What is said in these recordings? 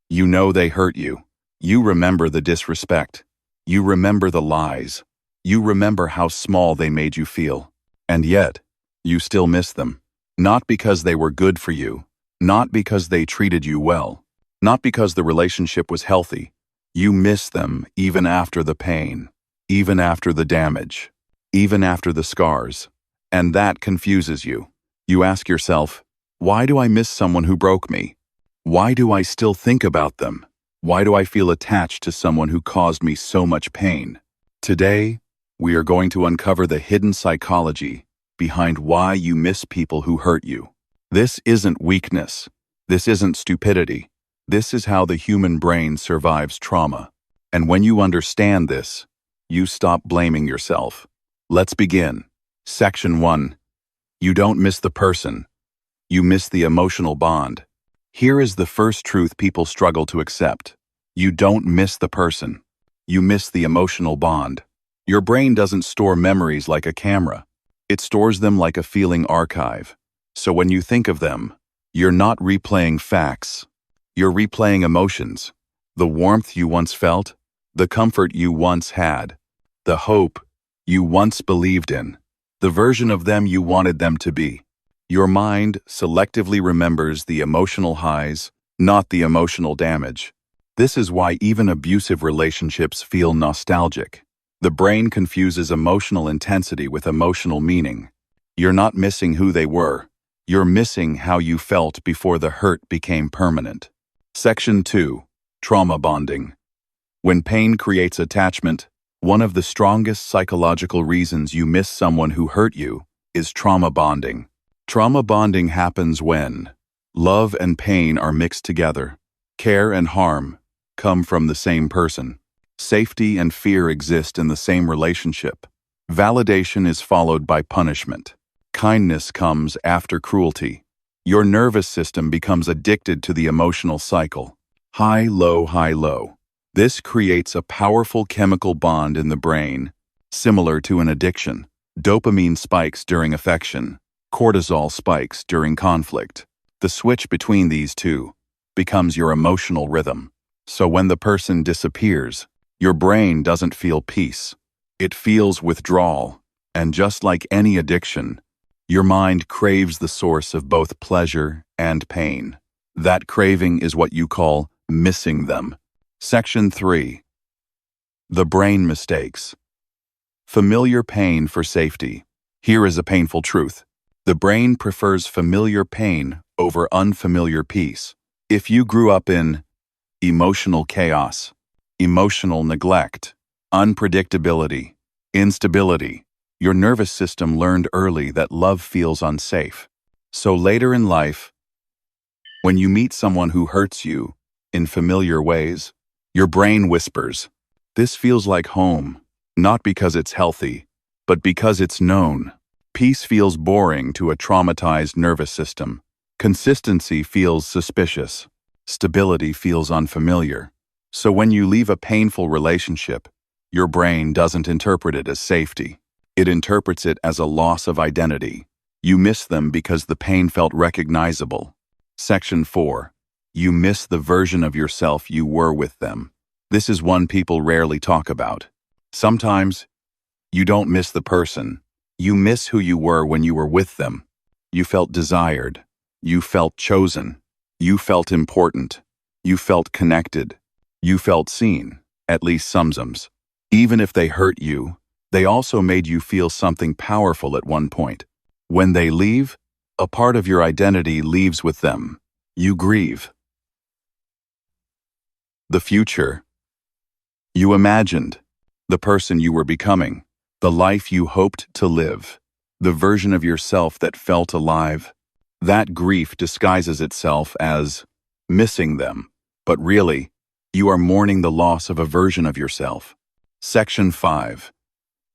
You know they hurt you. You remember the disrespect. You remember the lies. You remember how small they made you feel. And yet, you still miss them. Not because they were good for you. Not because they treated you well. Not because the relationship was healthy. You miss them even after the pain. Even after the damage. Even after the scars. And that confuses you. You ask yourself, why do I miss someone who broke me? Why do I still think about them? Why do I feel attached to someone who caused me so much pain? Today, we are going to uncover the hidden psychology behind why you miss people who hurt you. This isn't weakness. This isn't stupidity. This is how the human brain survives trauma. And when you understand this, you stop blaming yourself. Let's begin. Section 1. You don't miss the person. You miss the emotional bond. Here is the first truth people struggle to accept. You don't miss the person. You miss the emotional bond. Your brain doesn't store memories like a camera. It stores them like a feeling archive. So when you think of them, you're not replaying facts. You're replaying emotions. The warmth you once felt, the comfort you once had, the hope you once believed in, the version of them you wanted them to be. Your mind selectively remembers the emotional highs, not the emotional damage. This is why even abusive relationships feel nostalgic. The brain confuses emotional intensity with emotional meaning. You're not missing who they were. You're missing how you felt before the hurt became permanent. Section 2. Trauma bonding. When pain creates attachment, one of the strongest psychological reasons you miss someone who hurt you is trauma bonding. Trauma bonding happens when love and pain are mixed together. Care and harm come from the same person. Safety and fear exist in the same relationship. Validation is followed by punishment. Kindness comes after cruelty. Your nervous system becomes addicted to the emotional cycle. High, low, high, low. This creates a powerful chemical bond in the brain, similar to an addiction. Dopamine spikes during affection. Cortisol spikes during conflict. The switch between these two becomes your emotional rhythm. So when the person disappears, your brain doesn't feel peace. It feels withdrawal. And just like any addiction, your mind craves the source of both pleasure and pain. That craving is what you call missing them. Section 3. The brain mistakes. Familiar pain for safety. Here is a painful truth. The brain prefers familiar pain over unfamiliar peace. If you grew up in emotional chaos, emotional neglect, unpredictability, instability, your nervous system learned early that love feels unsafe. So later in life, when you meet someone who hurts you in familiar ways, your brain whispers, "This feels like home," not because it's healthy, but because it's known. Peace feels boring to a traumatized nervous system. Consistency feels suspicious. Stability feels unfamiliar. So when you leave a painful relationship, your brain doesn't interpret it as safety. It interprets it as a loss of identity. You miss them because the pain felt recognizable. Section 4. You miss the version of yourself you were with them. This is one people rarely talk about. Sometimes, you don't miss the person. You miss who you were when you were with them. You felt desired. You felt chosen. You felt important. You felt connected. You felt seen, at least sometimes. Even if they hurt you, they also made you feel something powerful at one point. When they leave, a part of your identity leaves with them. You grieve. The future. You imagined. The person you were becoming. The life you hoped to live. The version of yourself that felt alive. That grief disguises itself as missing them. But really, you are mourning the loss of a version of yourself. Section 5.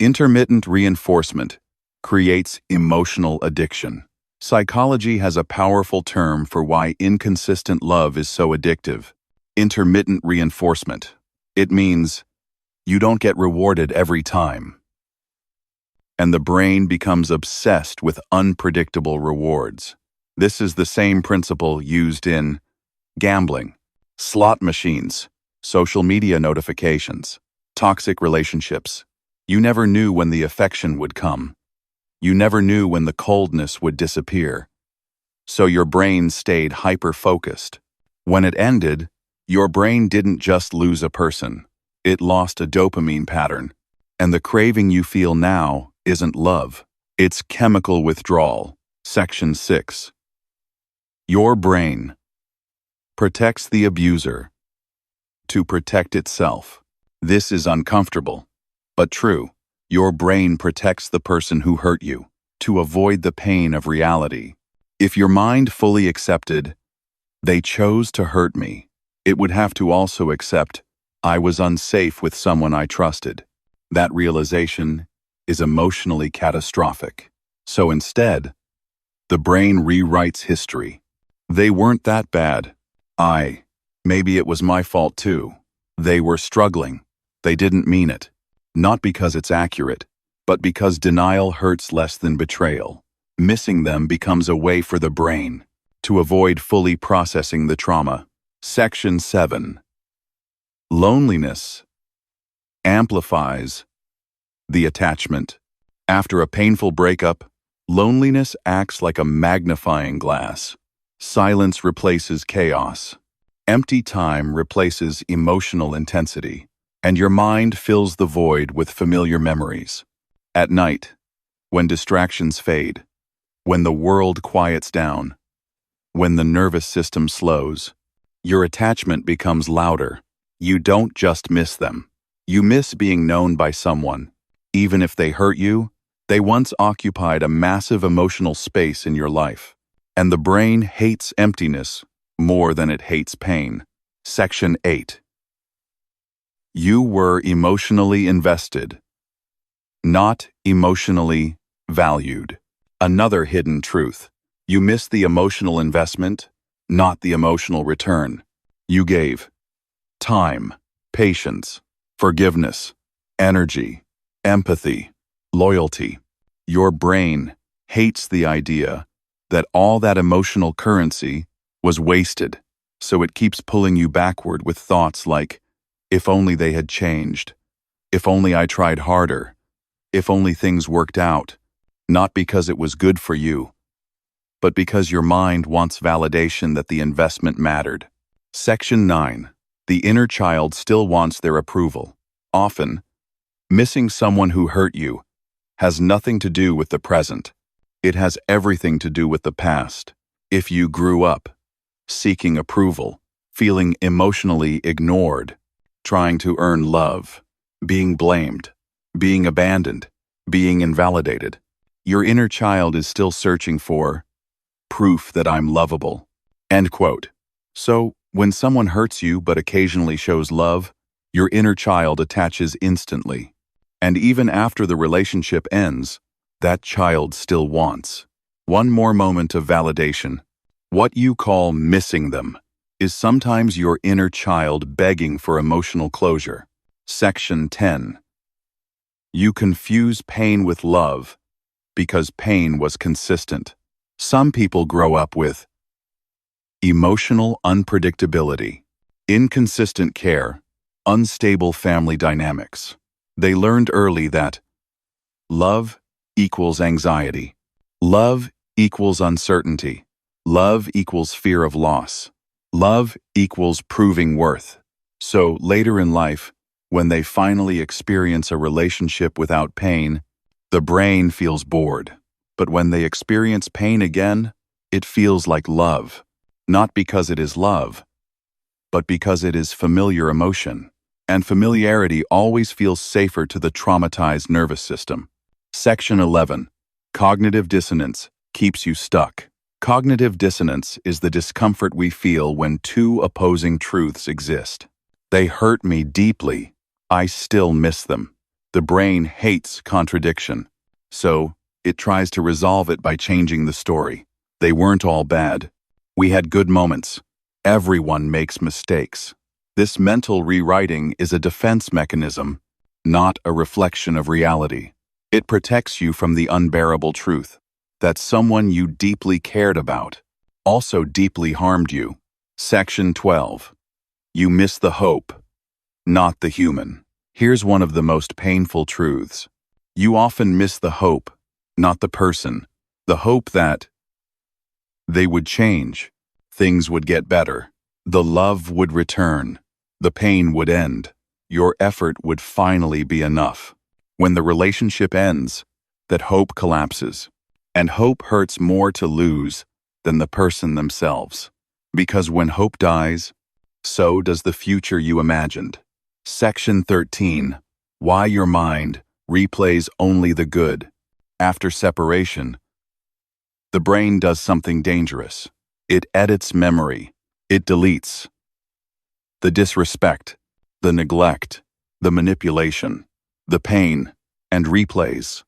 Intermittent reinforcement creates emotional addiction. Psychology has a powerful term for why inconsistent love is so addictive. Intermittent reinforcement. It means you don't get rewarded every time. And the brain becomes obsessed with unpredictable rewards. This is the same principle used in gambling. Slot machines, social media notifications, toxic relationships. You never knew when the affection would come. You never knew when the coldness would disappear. So your brain stayed hyper-focused. When it ended, your brain didn't just lose a person. It lost a dopamine pattern. And the craving you feel now isn't love. It's chemical withdrawal. Section 6. Your brain protects the abuser to protect itself. This is uncomfortable, but true. Your brain protects the person who hurt you to avoid the pain of reality. If your mind fully accepted, they chose to hurt me, it would have to also accept, I was unsafe with someone I trusted. That realization is emotionally catastrophic. So instead, the brain rewrites history. They weren't that bad. Maybe it was my fault too. They were struggling. They didn't mean it. Not because it's accurate, but because denial hurts less than betrayal. Missing them becomes a way for the brain to avoid fully processing the trauma. Section 7. Loneliness amplifies the attachment. After a painful breakup, loneliness acts like a magnifying glass. Silence replaces chaos. Empty time replaces emotional intensity, and your mind fills the void with familiar memories. At night, when distractions fade, when the world quiets down, when the nervous system slows, your attachment becomes louder. You don't just miss them. You miss being known by someone. Even if they hurt you, they once occupied a massive emotional space in your life. And the brain hates emptiness more than it hates pain. Section 8. You were emotionally invested, not emotionally valued. Another hidden truth. You missed the emotional investment, not the emotional return. You gave time, patience, forgiveness, energy, empathy, loyalty. Your brain hates the idea that all that emotional currency was wasted, so it keeps pulling you backward with thoughts like, if only they had changed, if only I tried harder, if only things worked out, not because it was good for you, but because your mind wants validation that the investment mattered. Section 9. The inner child still wants their approval. Often, missing someone who hurt you has nothing to do with the present. It has everything to do with the past. If you grew up seeking approval, feeling emotionally ignored, trying to earn love, being blamed, being abandoned, being invalidated, your inner child is still searching for proof that I'm lovable. End quote. So, when someone hurts you but occasionally shows love, your inner child attaches instantly. And even after the relationship ends, that child still wants one more moment of validation. What you call missing them is sometimes your inner child begging for emotional closure. Section 10. You confuse pain with love because pain was consistent. Some people grow up with emotional unpredictability, inconsistent care, unstable family dynamics. They learned early that love equals anxiety, love equals uncertainty, love equals fear of loss, love equals proving worth. So later in life, when they finally experience a relationship without pain, the brain feels bored. But when they experience pain again, it feels like love. Not because it is love, but because it is familiar emotion. And familiarity always feels safer to the traumatized nervous system. Section 11. Cognitive dissonance keeps you stuck. Cognitive dissonance is the discomfort we feel when two opposing truths exist. They hurt me deeply. I still miss them. The brain hates contradiction. So, it tries to resolve it by changing the story. They weren't all bad. We had good moments. Everyone makes mistakes. This mental rewriting is a defense mechanism, not a reflection of reality. It protects you from the unbearable truth that someone you deeply cared about also deeply harmed you. Section 12. You miss the hope, not the human. Here's one of the most painful truths. You often miss the hope, not the person. The hope that they would change, things would get better, the love would return, the pain would end, your effort would finally be enough. When the relationship ends, that hope collapses. And hope hurts more to lose than the person themselves. Because when hope dies, so does the future you imagined. Section 13. Why your mind replays only the good. After separation, the brain does something dangerous. It edits memory. It deletes the disrespect, the neglect, the manipulation, the pain, and replays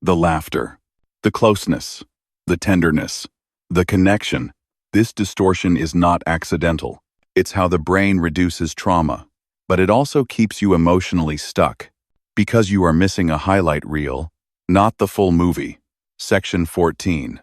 the laughter, the closeness, the tenderness, the connection. This distortion is not accidental. It's how the brain reduces trauma. But it also keeps you emotionally stuck, because you are missing a highlight reel, not the full movie. Section 14.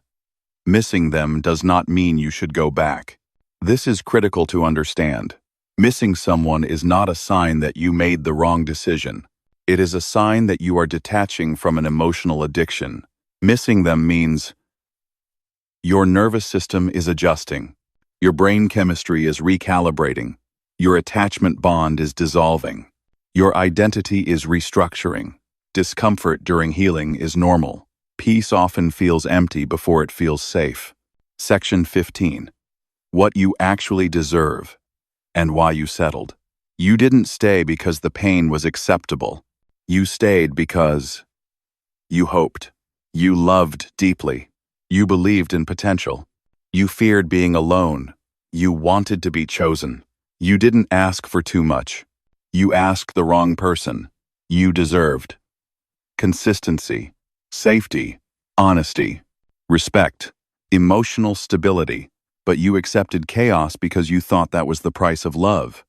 Missing them does not mean you should go back. This is critical to understand. Missing someone is not a sign that you made the wrong decision. It is a sign that you are detaching from an emotional addiction. Missing them means your nervous system is adjusting. Your brain chemistry is recalibrating. Your attachment bond is dissolving. Your identity is restructuring. Discomfort during healing is normal. Peace often feels empty before it feels safe. Section 15. What you actually deserve and why you settled. You didn't stay because the pain was acceptable. You stayed because you hoped. You loved deeply. You believed in potential. You feared being alone. You wanted to be chosen. You didn't ask for too much. You asked the wrong person. You deserved consistency, safety, honesty, respect, emotional stability, but you accepted chaos because you thought that was the price of love.